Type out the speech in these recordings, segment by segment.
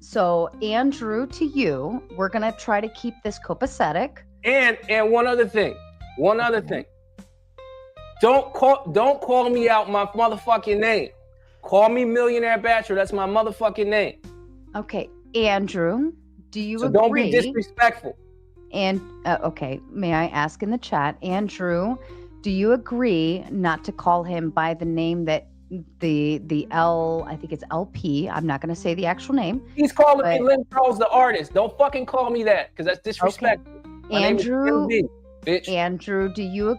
So Andrew, to you, we're gonna try to keep this copacetic. And one other thing. Don't call me out my motherfucking name. Call me Millionaire Bachelor. That's my motherfucking name. Okay, Andrew, do you agree? Don't be disrespectful. And okay, may I ask in the chat, Andrew, do you agree not to call him by the name that the L, I think it's LP. I'm not going to say the actual name. He's calling me Lynn Charles the artist. Don't fucking call me that because that's disrespectful. Okay. Andrew, bitch. Andrew, do you?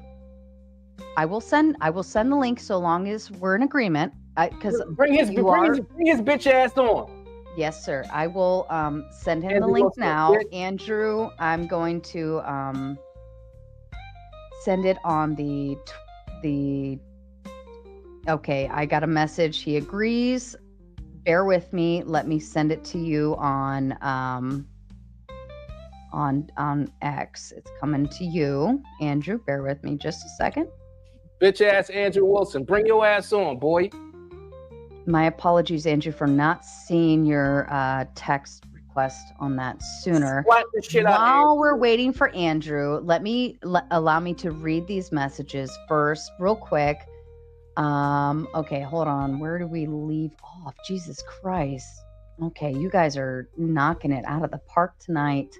I will send the link so long as we're in agreement. Because bring his bitch ass on. Yes, sir. I will send him the link now. Andrew, I'm going to send it on the okay, I got a message. He agrees. Bear with me. Let me send it to you on X. It's coming to you. Andrew, bear with me just a second. Bitch ass Andrew Wilson. Bring your ass on, boy. My apologies, Andrew, for not seeing your text request on that sooner. While we're waiting for Andrew, allow me to read these messages first, real quick. Okay, hold on. Where do we leave off? Jesus Christ. Okay, you guys are knocking it out of the park tonight.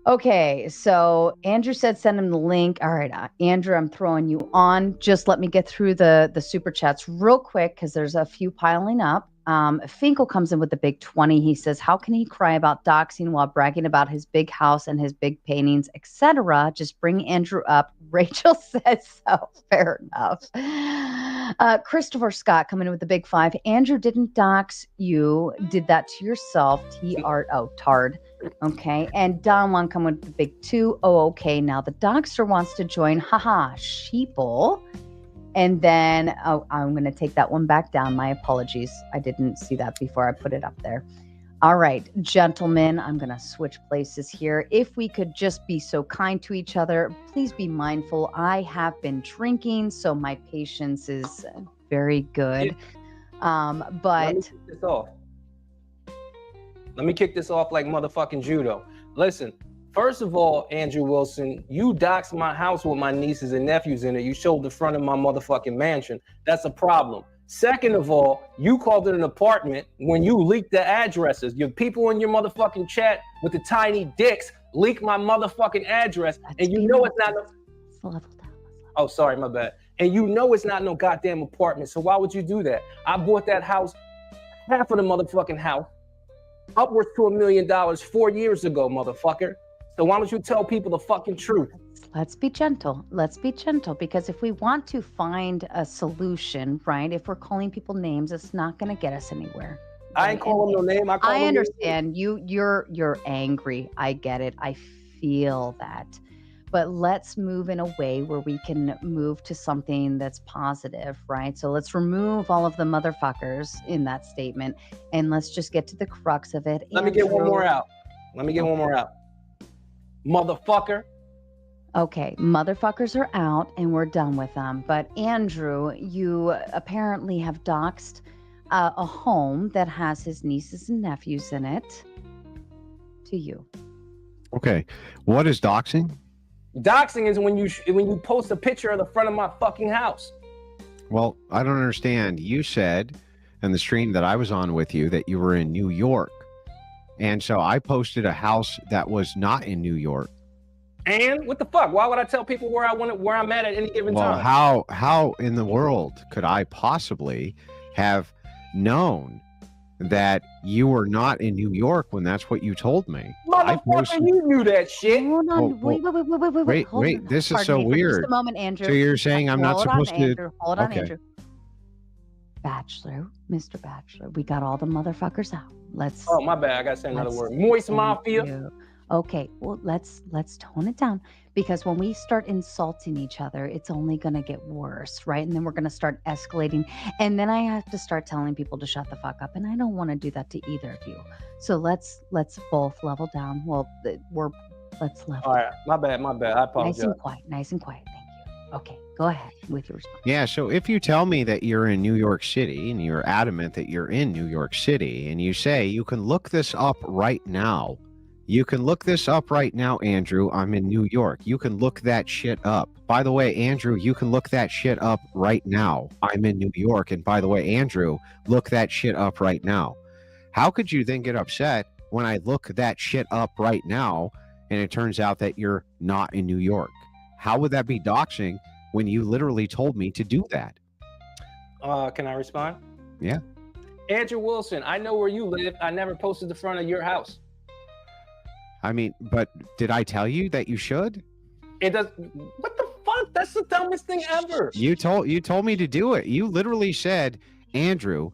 Okay, so Andrew said send him the link. All right, Andrew, I'm throwing you on. Just let me get through the super chats real quick because there's a few piling up. Finkel comes in with the big 20. He says, how can he cry about doxing while bragging about his big house and his big paintings, etc.? Just bring Andrew up. Rachel says so. Fair enough. Christopher Scott coming in with the big 5. Andrew didn't dox you. Did that to yourself. Tard. Okay. And Don Juan coming with the big 2. Oh, okay. Now the doxer wants to join. Haha. Sheeple. And then, I'm going to take that one back down. My apologies. I didn't see that before I put it up there. All right, gentlemen, I'm going to switch places here. If we could just be so kind to each other, please be mindful. I have been drinking, so my patience is very good. But let me kick this off like motherfucking judo. Listen. First of all, Andrew Wilson, you doxed my house with my nieces and nephews in it. You showed the front of my motherfucking mansion. That's a problem. Second of all, you called it an apartment when you leaked the addresses. Your people in your motherfucking chat with the tiny dicks leak my motherfucking address. And you know it's not no... Oh, sorry, my bad. And you know it's not no goddamn apartment. So why would you do that? I bought that house, half of the motherfucking house, upwards to $1 million 4 years ago, motherfucker. So why don't you tell people the fucking truth? Let's be gentle. Let's be gentle, because if we want to find a solution, right? If we're calling people names, it's not going to get us anywhere. Right? I ain't calling no name. I understand you're angry. I get it. I feel that. But let's move in a way where we can move to something that's positive, right? So let's remove all of the motherfuckers in that statement, and let's just get to the crux of it. Let me get one more out. Motherfucker. Okay, motherfuckers are out and we're done with them. But Andrew, you apparently have doxed a home that has his nieces and nephews in it to you. Okay, what is doxing? Doxing is when you post a picture of the front of my fucking house. Well, I don't understand. You said in the stream that I was on with you that you were in New York. And so I posted a house that was not in New York. And what the fuck? Why would I tell people where I'm at any given time? Well, how in the world could I possibly have known that you were not in New York when that's what you told me? Motherfucker, you knew that shit. Hold on. Wait. This is so weird. Just a moment, Andrew. So you're saying I'm not supposed to... Hold on, Andrew. Bachelor, Mr. Bachelor, we got all the motherfuckers out. Let's... Oh, my bad. I got to say another word. Moist Mafia. Okay, well, let's tone it down, because when we start insulting each other, it's only going to get worse, right? And then we're going to start escalating, and then I have to start telling people to shut the fuck up, and I don't want to do that to either of you. So let's both level down. Well, let's level. All right, my bad. I apologize. Nice and quiet. Thank you. Okay, Go ahead with your response. Yeah, so if you tell me that you're in New York City and you're adamant that you're in New York City and you say you can look this up right now. You can look this up right now, Andrew. I'm in New York. You can look that shit up. By the way, Andrew, you can look that shit up right now. I'm in New York. And by the way, Andrew, look that shit up right now. How could you then get upset when I look that shit up right now and it turns out that you're not in New York? How would that be doxing when you literally told me to do that? Can I respond? Yeah. Andrew Wilson, I know where you live. I never posted the front of your house. I mean, but did I tell you that you should? It does. What the fuck? That's the dumbest thing ever. You told me to do it. You literally said, Andrew,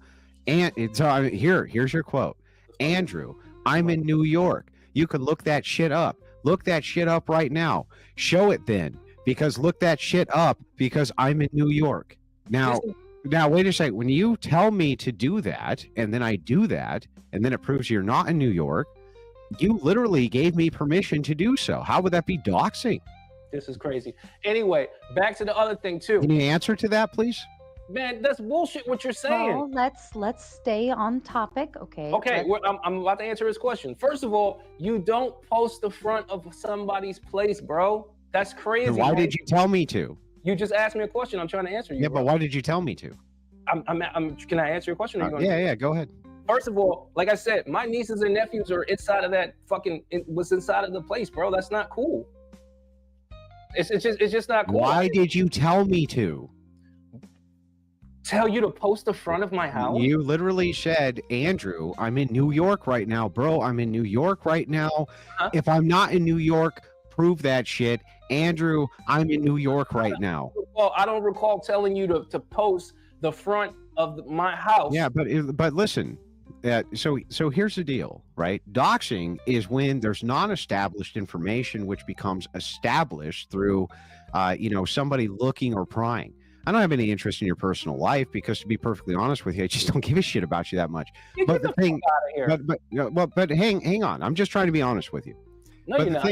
and so here's your quote. Andrew, I'm in New York. You can look that shit up. Look that shit up right now. Show it then, because look that shit up because I'm in New York. Now wait a second. When you tell me to do that, and then I do that, and then it proves you're not in New York, you literally gave me permission to do so. How would that be doxing? This is crazy. Anyway, back to the other thing too. Can you answer to that, please? Man, that's bullshit what you're saying. Well, let's stay on topic. Okay. Okay, I'm about to answer his question. First of all, you don't post the front of somebody's place, bro. That's crazy. Why did you tell me to? You just asked me a question. I'm trying to answer you. Yeah, bro. but why did you tell me to? Can I answer your question? Yeah, go ahead. First of all, like I said, my nieces and nephews are inside of that was inside of the place, bro. That's not cool. It's just not cool. Why did you tell me to? Tell you to post the front of my house? You literally said, Andrew, I'm in New York right now, bro. I'm in New York right now. Huh? If I'm not in New York, prove that shit. Andrew, I'm in New York right now. Well, I don't recall telling you to post the front of my house. Yeah, but listen. So here's the deal, right? Doxing is when there's non-established information which becomes established through, somebody looking or prying. I don't have any interest in your personal life because, to be perfectly honest with you, I just don't give a shit about you that much. But the thing, but hang on, I'm just trying to be honest with you. No, you're not.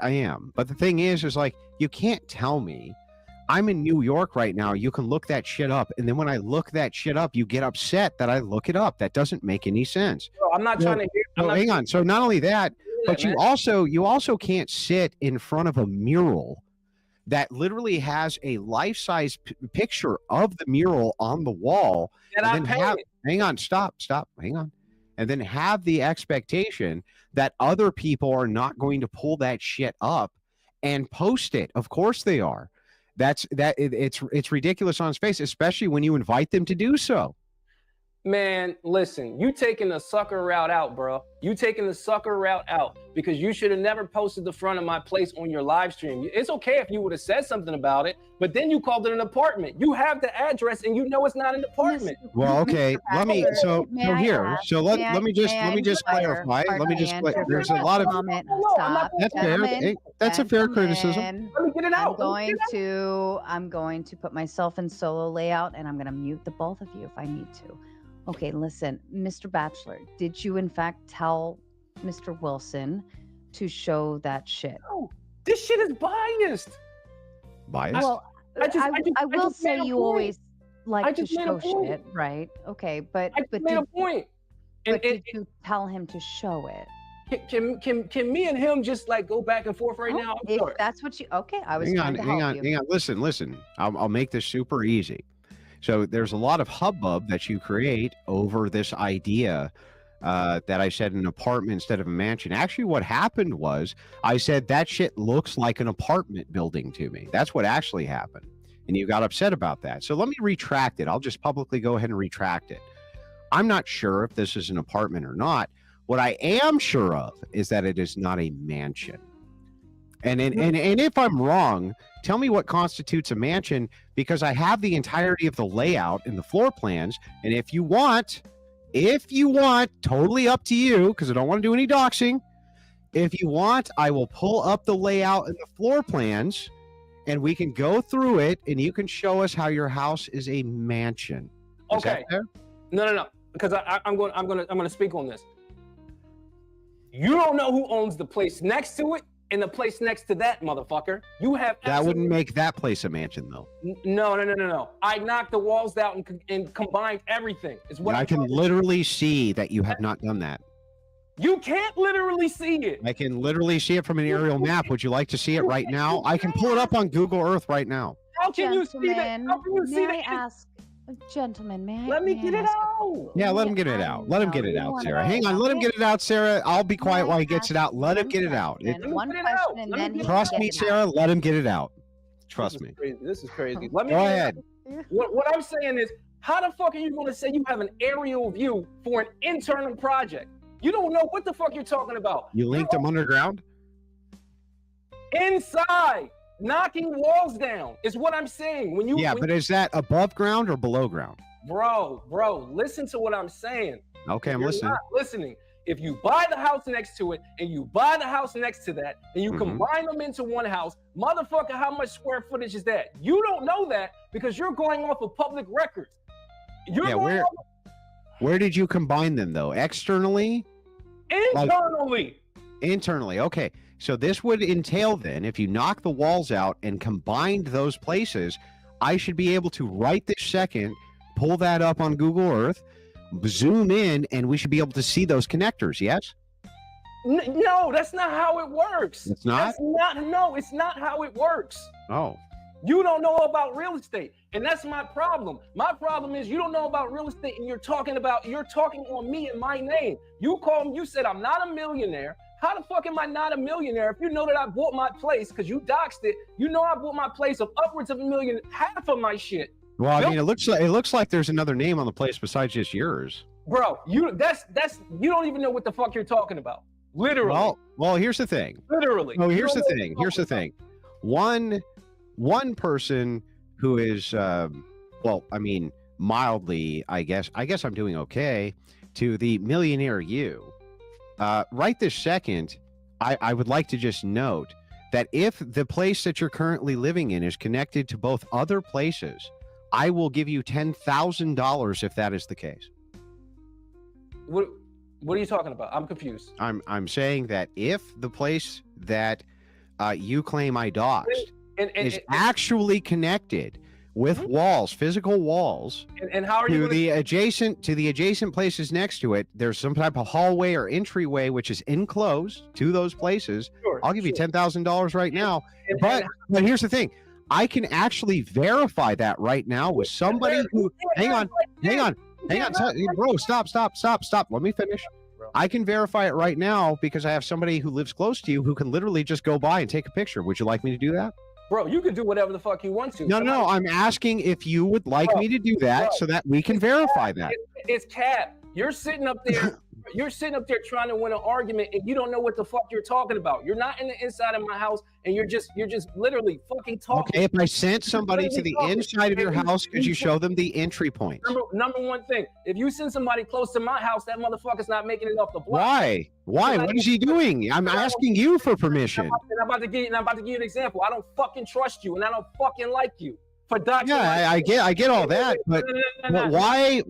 I am. But the thing is like you can't tell me I'm in New York right now. You can look that shit up. And then when I look that shit up, you get upset that I look it up. That doesn't make any sense. Bro, I'm not trying to hear. So hang on. So not only that, but you also can't sit in front of a mural that literally has a life-size picture of the mural on the wall. And then hang on, stop, hang on. And then have the expectation that other people are not going to pull that shit up and post it. Of course they are. It's ridiculous on its face, especially when you invite them to do so. Man, listen, you taking the sucker route out, bro. You taking the sucker route out because you should have never posted the front of my place on your live stream. It's okay if you would have said something about it, but then you called it an apartment. You have the address and you know it's not an apartment. Well, okay. Let me just clarify. There's a lot of that's a fair criticism. Let me get it out. I'm going to put myself in solo layout and I'm going to mute the both of you if I need to. Okay, listen, Mr. Bachelor, did you in fact tell Mr. Wilson to show that shit? No, this shit is biased. Biased? Well, I will say you always like to show shit, right? Okay, but made a point. But did you tell him to show it? Can me and him just like go back and forth right now? If that's what you I was hang on. Listen. I'll make this super easy. So there's a lot of hubbub that you create over this idea that I said an apartment instead of a mansion. Actually, what happened was I said that shit looks like an apartment building to me. That's what actually happened. And you got upset about that. So let me retract it. I'll just publicly go ahead and retract it. I'm not sure if this is an apartment or not. What I am sure of is that it is not a mansion. And if I'm wrong, tell me what constitutes a mansion, because I have the entirety of the layout and the floor plans. And if you want, totally up to you, because I don't want to do any doxing. If you want, I will pull up the layout and the floor plans, and we can go through it, and you can show us how your house is a mansion. Is okay. That fair? No, because I'm going to speak on this. You don't know who owns the place next to it. and the place next to that, motherfucker. You have that wouldn't make that place a mansion, though. No. I knocked the walls out and combined everything. Is what I can literally see that you have not done that. You can't literally see it. I can literally see it from an aerial map. Would you like to see it right now? I can pull it up on Google Earth right now. How can you see that? How can you see that? Gentlemen, may I? Let me get it out. Yeah, let him get it out. Let him get it out, Sarah. Hang on, let him get it out, Sarah. I'll be quiet while he gets it out. Let him get it out. One question, and then trust me, Sarah. Let him get it out. Trust me. This is crazy. Go ahead. What I'm saying is, how the fuck are you going to say you have an aerial view for an internal project? You don't know what the fuck you're talking about. You linked them underground? Inside. Knocking walls down is what I'm saying. But is that above ground or below ground? Bro, listen to what I'm saying. Okay, I'm listening. Not listening. If you buy the house next to it and you buy the house next to that and you combine them into one house, motherfucker, how much square footage is that? You don't know that because you're going off of public records. Where did you combine them though? Externally? Internally. Okay. So this would entail then, if you knock the walls out and combined those places, I should be able to right this second, pull that up on Google Earth, zoom in, and we should be able to see those connectors, yes? No, that's not how it works. It's not? It's not how it works. Oh. You don't know about real estate, and that's my problem. My problem is you don't know about real estate, and you're talking on me and my name. You said I'm not a millionaire. How the fuck am I not a millionaire if you know that I bought my place because you doxed it? You know I bought my place of upwards of $1 million, half of my shit. Well, I mean, it looks like there's another name on the place besides just yours. Bro, you don't even know what the fuck you're talking about. Literally. Well, here's the thing. Literally. Oh, here's the thing. One person who is mildly, I guess I'm doing okay, to the millionaire you. Right this second, I would like to just note that if the place that you're currently living in is connected to both other places, I will give you $10,000 if that is the case. What are you talking about? I'm confused. I'm saying that if the place that you claim I doxed is actually connected with walls, physical walls, and how are you the adjacent places next to it, there's some type of hallway or entryway which is enclosed to those places. Sure, I'll give you $10,000 right now. But here's the thing. I can actually verify that right now with somebody who hang on, bro, stop. Let me finish. I can verify it right now because I have somebody who lives close to you who can literally just go by and take a picture. Would you like me to do that? Bro, you can do whatever the fuck you want to. No, I'm asking if you would like me to do that so that we can verify that. It's cap. You're sitting up there trying to win an argument and you don't know what the fuck you're talking about. You're not in the inside of my house and you're just literally fucking talking. Okay, if I sent somebody to the inside of your house, could you show them the entry points? Number one thing, if you send somebody close to my house, that motherfucker's not making it off the block. Why? What is he doing? I'm asking you for permission. I'm about to give you an example. I don't fucking trust you and I don't fucking like you. Yeah, I get all that, but why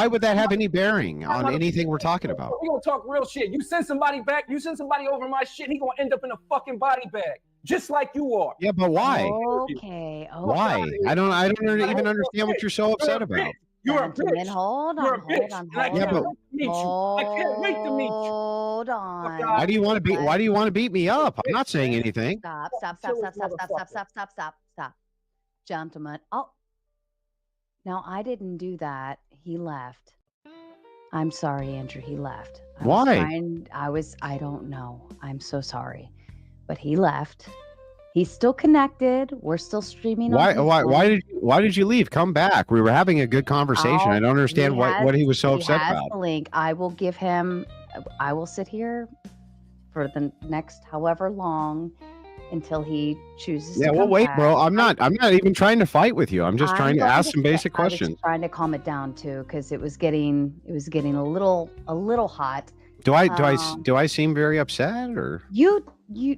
would that have any bearing on anything we're talking about? We're gonna talk real shit. You send somebody back, you send somebody over my shit, he gonna end up in a fucking body bag, just like you are. Yeah, but why? Okay. Why? I don't even understand what you're so upset about. You're a bitch. Hold on. I can't wait to meet you. Hold on. Why do you want to beat me up? I'm not saying anything. Stop. Gentlemen. Oh, now I didn't do that. He left. I'm sorry, Andrew. He left. Why? I don't know. I'm so sorry, but he left. He's still connected. We're still streaming. Why did you leave? Come back. We were having a good conversation. I don't understand what he was so upset about. The link. I will give him. I will sit here for the next however long until he chooses. Yeah, well, wait, bro. I'm not even trying to fight with you. I'm just trying to ask some basic questions. I was trying to calm it down too, because it was getting a little hot. Do I seem very upset or?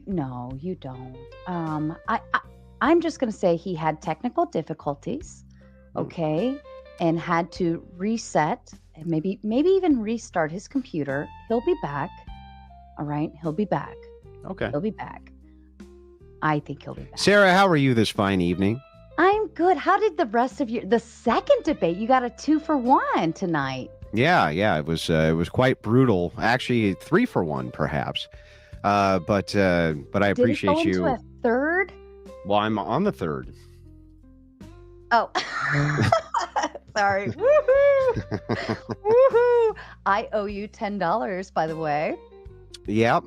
No, you don't. I'm just gonna say he had technical difficulties, okay, and had to reset and maybe even restart his computer. He'll be back. All right, he'll be back. Okay. He'll be back. I think he'll be back. Sarah, how are you this fine evening? I'm good. How did the rest of the second debate? You got a 2-for-1 tonight. Yeah, it was quite brutal. Actually, 3-for-1 perhaps. But I appreciate Did it go into a third? Well, I'm on the third. Oh, sorry. Woohoo! Woohoo! I owe you $10, by the way. Yep.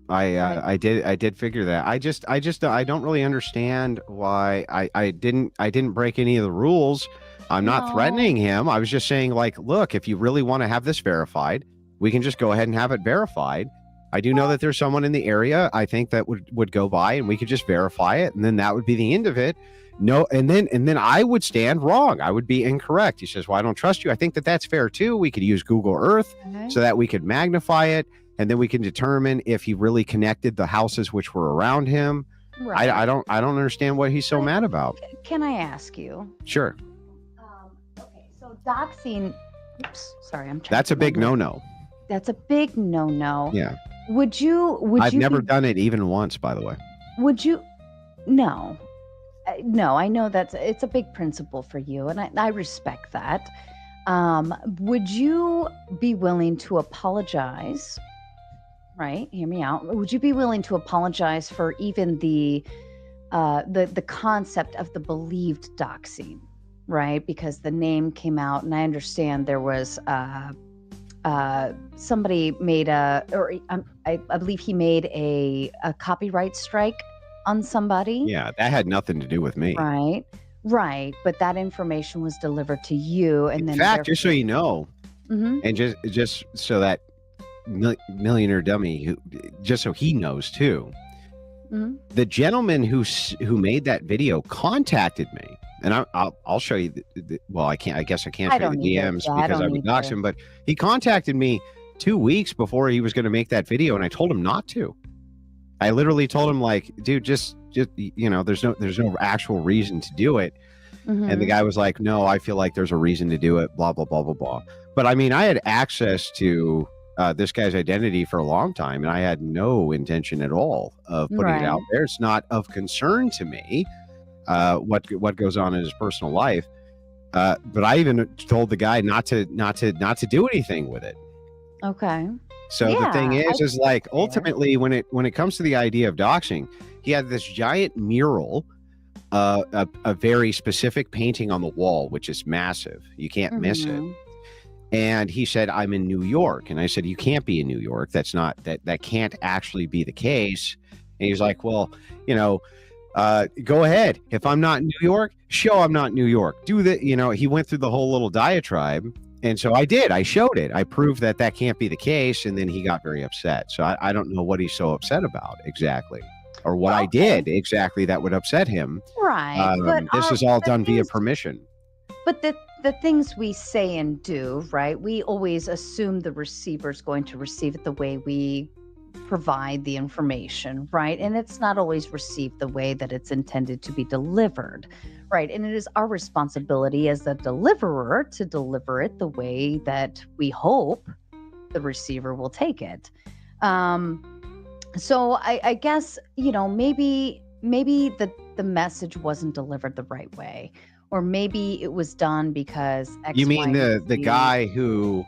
I did figure that. I don't really understand why I didn't break any of the rules. I'm not threatening him. I was just saying, like, look, if you really want to have this verified, we can just go ahead and have it verified. I do know that there's someone in the area I think that would go by, and we could just verify it, and then that would be the end of it. No, and then I would stand wrong. I would be incorrect. He says, well, I don't trust you. I think that that's fair too. We could use Google Earth so that we could magnify it, and then we can determine if he really connected the houses which were around him. Right. I don't understand what he's so mad about. Can I ask you? Sure. Okay, so doxing. Oops, sorry, I'm trying. That's a big no-no. That's a big no-no. Yeah. Would you? I've never done it even once, by the way. Would you? No. No, I know it's a big principle for you, and I respect that. Would you be willing to apologize? Right, hear me out. Would you be willing to apologize for even the concept of the believed doxing, right? Because the name came out, and I understand there was somebody made I believe he made a copyright strike on somebody. Yeah, that had nothing to do with me. Right. But that information was delivered to you, and in fact, just so you know, and just so that millionaire dummy, who, just so he knows too, the gentleman who made that video contacted me, and I'll show you. Well, I can't. I guess I can't show you the DMs because I would dox him. But he contacted me 2 weeks before he was going to make that video, and I told him not to. I literally told him, like, dude, just there's no actual reason to do it. And the guy was like, no, I feel like there's a reason to do it, blah, blah, blah, blah, blah. But I mean, I had access to this guy's identity for a long time, and I had no intention at all of putting it out there. It's not of concern to me what goes on in his personal life. But I even told the guy not to do anything with it. Okay. So the thing is like, ultimately, when it comes to the idea of doxing, he had this giant mural, a very specific painting on the wall, which is massive. You can't miss it. And he said, I'm in New York. And I said, you can't be in New York. That's not, that can't actually be the case. And he's like, well, go ahead. If I'm not in New York, show I'm not in New York. Do that. He went through the whole little diatribe. And so I did. I showed it. I proved that can't be the case. And then he got very upset. So I don't know what he's so upset about exactly, or what I did exactly that would upset him. Right. But this is all done via permission. But the things we say and do, right? We always assume the receiver's going to receive it the way we provide the information, right? And it's not always received the way that it's intended to be delivered, right? And it is our responsibility as the deliverer to deliver it the way that we hope the receiver will take it. So I guess, maybe the message wasn't delivered the right way, or maybe it was done because X, you mean Y, the guy who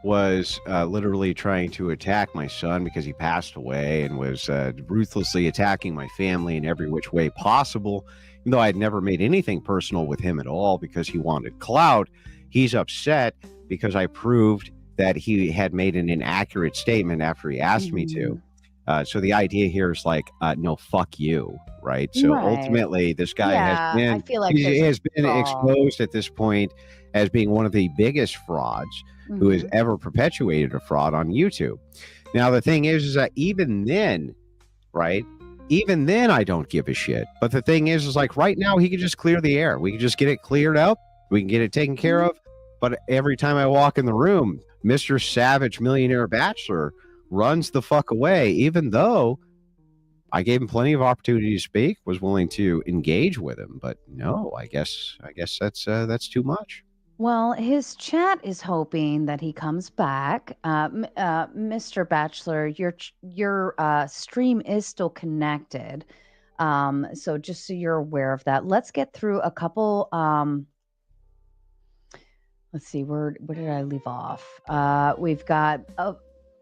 was literally trying to attack my son because he passed away, and was ruthlessly attacking my family in every which way possible, even though I had never made anything personal with him at all because he wanted clout. He's upset because I proved that he had made an inaccurate statement after he asked me to. So the idea here is like, no, fuck you, right? So ultimately, this guy has been, he has been exposed at this point as being one of the biggest frauds who has ever perpetuated a fraud on YouTube. Now, the thing is that even then, right? Even then, I don't give a shit. But the thing is like, right now, he can just clear the air. We can just get it cleared up. We can get it taken care of. But every time I walk in the room, Mr. Savage Millionaire Bachelor runs the fuck away, even though I gave him plenty of opportunity to speak, was willing to engage with him. But no, I guess that's too much. Well, his chat is hoping that he comes back. Mr. Bachelor, your stream is still connected. So just so you're aware of that, let's get through a couple. Let's see, where did I leave off? We've got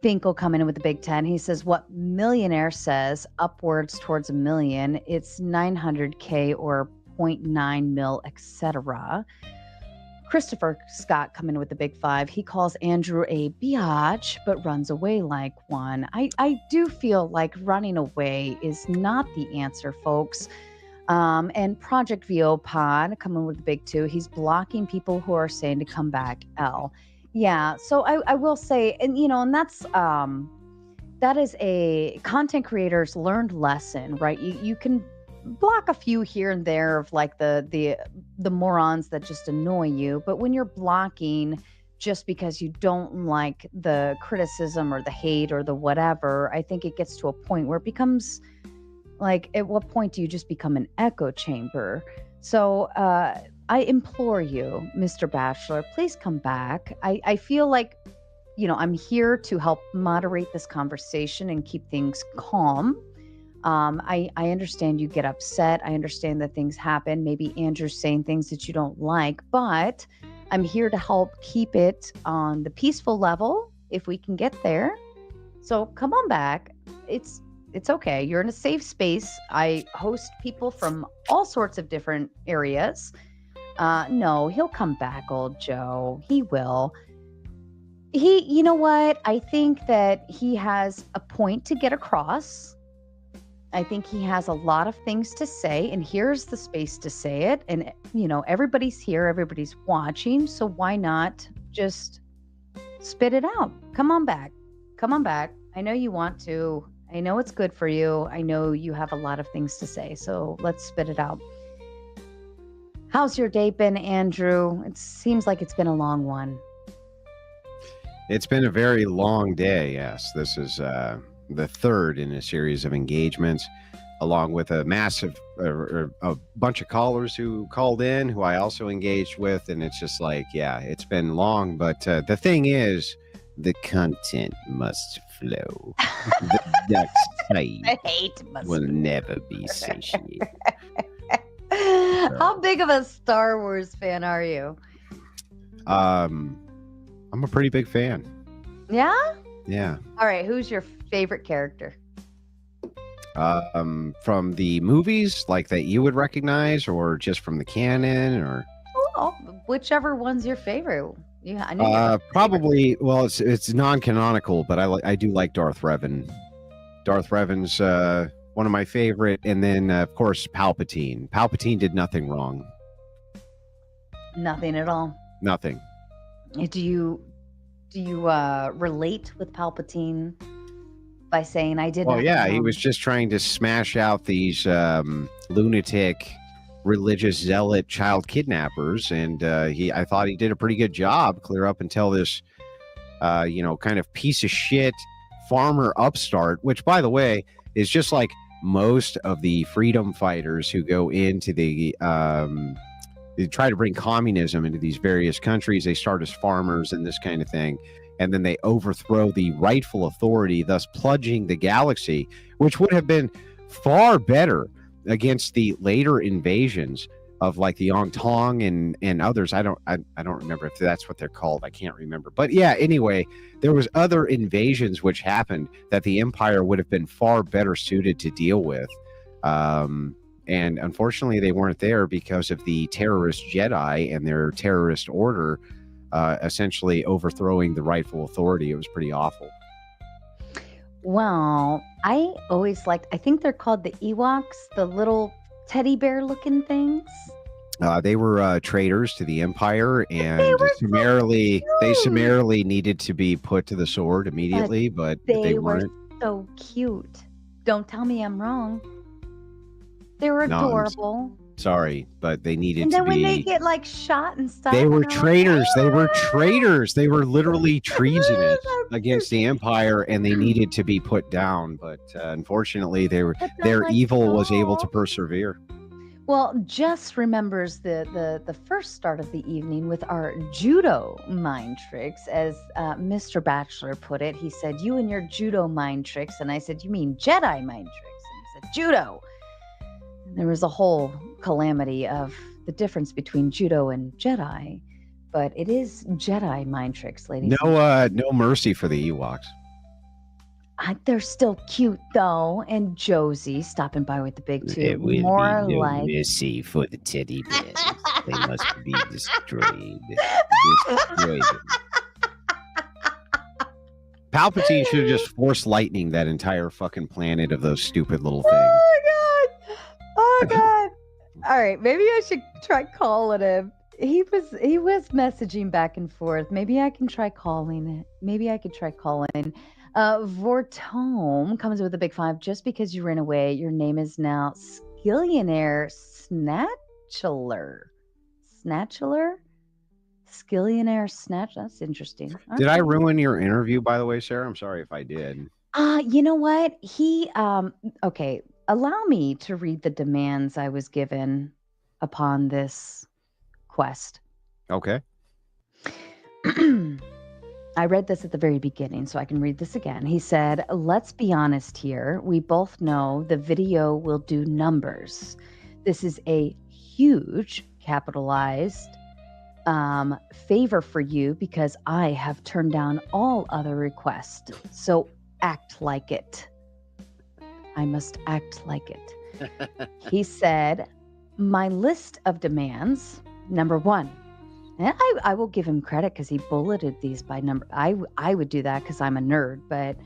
Finkel coming in with the Big Ten. He says, what Millionaire says, upwards towards $1 million, it's 900K or 0.9 mil, etc. Christopher Scott coming in with the Big Five. He calls Andrew a biatch, but runs away like one. I do feel like running away is not the answer, folks. And Project VO Pod coming with the Big Two. He's blocking people who are saying to come back. L. Yeah. So I will say, and and that is a content creator's learned lesson, right? You can block a few here and there of like the morons that just annoy you, but when you're blocking just because you don't like the criticism or the hate or the whatever, I think it gets to a point where it becomes like, at what point do you just become an echo chamber? So I implore you, Mr. Bachelor, please come back. I feel like, I'm here to help moderate this conversation and keep things calm. I understand you get upset. I understand that things happen. Maybe Andrew's saying things that you don't like, but I'm here to help keep it on the peaceful level if we can get there. So come on back. It's okay. You're in a safe space. I host people from all sorts of different areas. No, he'll come back, old Joe. He will. You know what? I think that he has a point to get across. I think he has a lot of things to say, and here's the space to say it. And, everybody's here, everybody's watching. So why not just spit it out? Come on back. Come on back. I know you want to. I know it's good for you. I know you have a lot of things to say. So let's spit it out. How's your day been, Andrew? It seems like it's been a long one. It's been a very long day, yes. This is the third in a series of engagements, along with a massive a bunch of callers who called in, who I also engaged with. And it's just like, yeah, it's been long. But the thing is, the content must flow. The Doxxing will never be satiated. How big of a Star Wars fan are you? I'm a pretty big fan. Yeah? Yeah. All right. Who's your favorite character? From the movies, like that you would recognize, or just from the canon, or whichever one's your favorite. Yeah, I know. Probably. Well, it's non-canonical, but I do like Darth Revan. Darth Revan's one of my favorite, and then of course Palpatine. Palpatine did nothing wrong. Nothing at all. Nothing. Do you relate with Palpatine by saying I did? Well, yeah, he was just trying to smash out these lunatic religious zealot child kidnappers, and I thought he did a pretty good job, clear up until this kind of piece of shit farmer upstart, which, by the way, is just like most of the freedom fighters who go into the they try to bring communism into these various countries. They start as farmers and this kind of thing, and then they overthrow the rightful authority, thus plunging the galaxy, which would have been far better against the later invasions of like the Yongtong and others. I don't remember if that's what they're called. I can't remember. But yeah, anyway, there was other invasions which happened that the Empire would have been far better suited to deal with. And unfortunately, they weren't there because of the terrorist Jedi and their terrorist order essentially overthrowing the rightful authority. It was pretty awful. Well, I always liked, I think they're called the Ewoks, the little teddy bear looking things. They were traitors to the Empire, and they summarily needed to be put to the sword immediately, but they weren't. So cute. Don't tell me I'm wrong. They were adorable. Sorry, but they needed to be. And then when they get like shot and stuff. They were traitors. They were traitors. They were literally treasonous against the Empire, and they needed to be put down. But unfortunately, their evil was able to persevere. Well, Jess remembers the first start of the evening with our judo mind tricks, as Mr. Bachelor put it. He said, "You and your judo mind tricks," and I said, "You mean Jedi mind tricks?" And he said, "Judo." There was a whole calamity of the difference between judo and Jedi, but it is Jedi mind tricks, ladies. No mercy for the Ewoks. They're still cute though, and Josie stopping by with the big two. It will more be no like mercy for the teddy bears. They must be destroyed. Destroy them. Palpatine should have just forced lightning that entire fucking planet of those stupid little things. Oh god. All right, maybe I should try calling him. He was messaging back and forth. Maybe I can try calling it. Maybe I could try calling. Vortome comes with a big 5. Just because you ran away, your name is now Skillionaire Snatchler. Skillionaire Snatch. That's interesting. Did I ruin your interview, by the way, Sarah? I'm sorry if I did. You know what? Okay, allow me to read the demands I was given upon this quest. Okay. I read this at the very beginning, so I can read this again. He said, let's be honest here. We both know the video will do numbers. This is a huge capitalized favor for you because I have turned down all other requests. So act like it. I must act like it. He said, my list of demands, number 1. And I will give him credit because he bulleted these by number. I would do that because I'm a nerd, but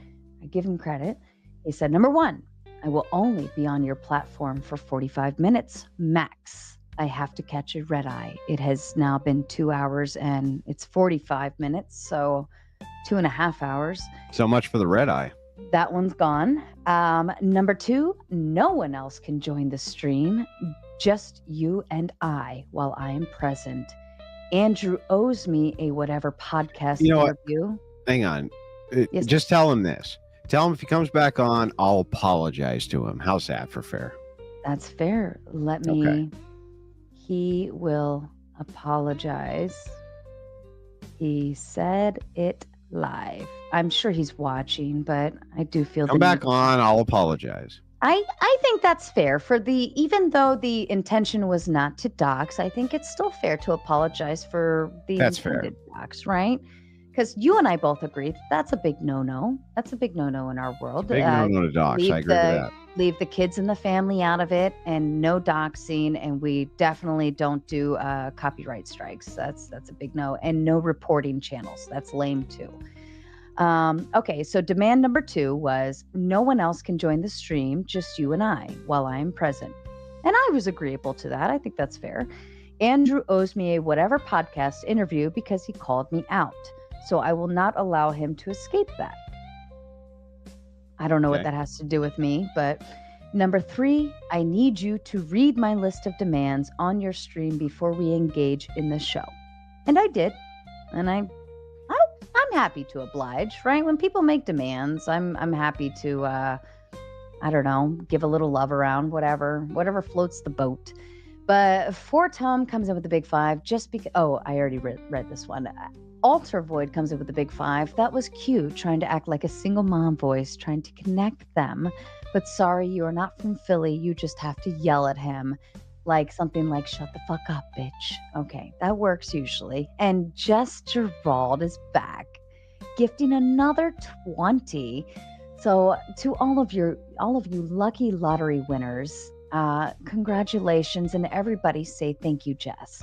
I give him credit. He said, number 1, I will only be on your platform for 45 minutes max. I have to catch a red eye. It has now been 2 hours and it's 45 minutes, so 2.5 hours. So much for the red eye. That one's gone. Number 2, no one else can join the stream, just you and I while I am present. Andrew owes me a whatever podcast interview. What? Hang on. Yes. Just tell him this. Tell him if he comes back on, I'll apologize to him. How's that for fair? That's fair. Okay. He will apologize. He said it live. I'm sure he's watching, but I do feel come back on, I'll apologize. I think that's fair even though the intention was not to dox, I think it's still fair to apologize for the intended dox, right? Because you and I both agree that's a big no-no. That's a big no-no in our world. Big no-no to dox. I agree with that. Leave the kids and the family out of it, and no doxing, and we definitely don't do copyright strikes. That's a big no, and no reporting channels. That's lame too. Okay, so demand number 2 was no one else can join the stream, just you and I, while I am present. And I was agreeable to that. I think that's fair. Andrew owes me a whatever podcast interview because he called me out. So I will not allow him to escape that. I don't know what that has to do with me, but number 3, I need you to read my list of demands on your stream before we engage in the show. And I did. And I'm happy to oblige, right? When people make demands, I'm happy to, I don't know, give a little love around, whatever floats the boat. But Vortome comes in with the big 5 just because, I already read this one. Alter Void comes in with the big 5. That was cute, trying to act like a single mom voice, trying to connect them. But sorry, you are not from Philly. You just have to yell at him. Like something like, shut the fuck up, bitch. Okay, that works usually. And Jess Gerald is back, gifting another 20. So to all of you lucky lottery winners, congratulations, and everybody say thank you, Jess.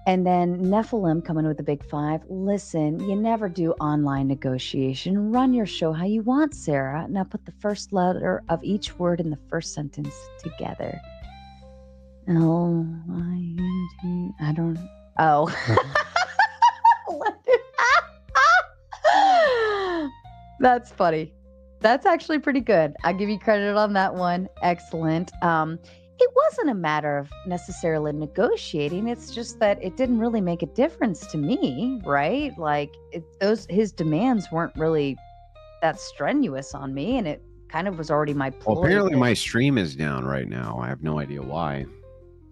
And then Nephilim coming with a big 5. Listen, you never do online negotiation. Run your show how you want, Sarah. Now put the first letter of each word in the first sentence together. I don't. Oh. That's funny. That's actually pretty good. I'll give you credit on that one. Excellent. It wasn't a matter of necessarily negotiating. It's just that it didn't really make a difference to me, right? Like his demands weren't really that strenuous on me, and it kind of was already my ploy. Well, apparently my stream is down right now. I have no idea why.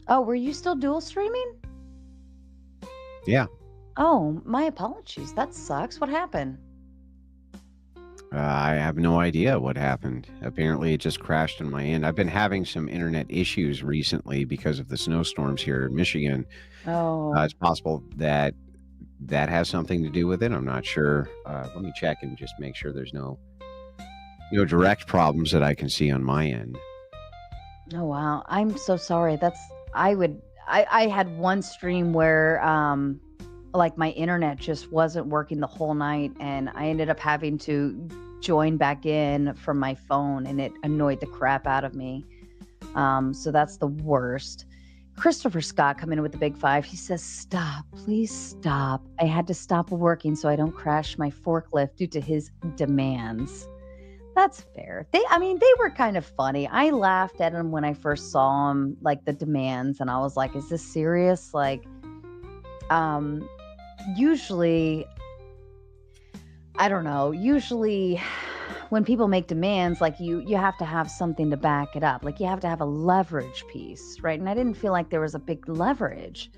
Oh, were you still dual streaming? Yeah. Oh, my apologies. That sucks. What happened? I have no idea what happened. Apparently, it just crashed on my end. I've been having some internet issues recently because of the snowstorms here in Michigan. Oh, It's possible that that has something to do with it. I'm not sure. Let me check and just make sure there's no direct problems that I can see on my end. oh wow. I'm so sorry. I had one stream where like my internet just wasn't working the whole night, and I ended up having to join back in from my phone, and it annoyed the crap out of me. So that's the worst. Christopher Scott come in with the big five. He says, "Stop, please stop. I had to stop working so I don't crash my forklift due to his demands." That's fair. They were kind of funny. I laughed at him when I first saw him, like the demands, and I was like, "Is this serious?" Like, um, usually, I don't know. Usually, when people make demands, like you have to have something to back it up. Like you have to have a leverage piece, right? And I didn't feel like there was a big leverage.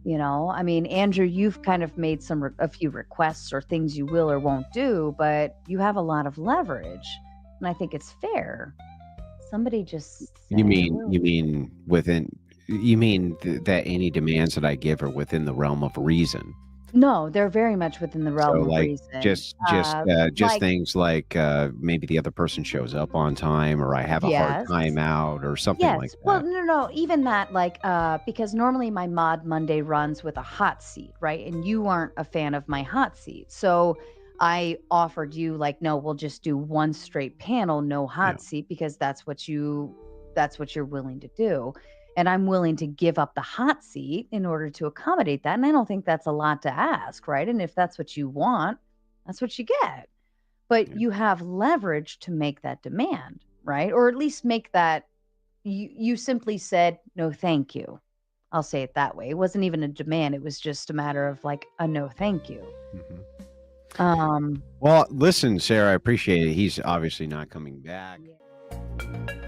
I mean, Andrew, you've kind of made a few requests or things you will or won't do, but you have a lot of leverage, and I think it's fair. Somebody just said, You mean that any demands that I give are within the realm of reason? no, they're very much within the So, realm of like, reason. just Like, things like, maybe the other person shows up on time, or I have a hard yes. time out, or something like Yes. Well, that. no, even that, like, because normally my Mod Monday runs with a hot seat, right? And you aren't a fan of my hot seat. So I offered you, like, no, we'll just do one straight panel, no Yeah. hot seat, because that's what you're willing to do. And I'm willing to give up the hot seat in order to accommodate that. And I don't think that's a lot to ask, right? And if that's what you want, that's what you get. But Yeah. you have leverage to make that demand, right? Or at least make that you simply said, "No, thank you." I'll say it that way. It wasn't even a demand, it was just a matter of, like, a "No, thank you." Mhm. Um Well, listen, Sarah, I appreciate it. He's obviously not coming back. Yeah.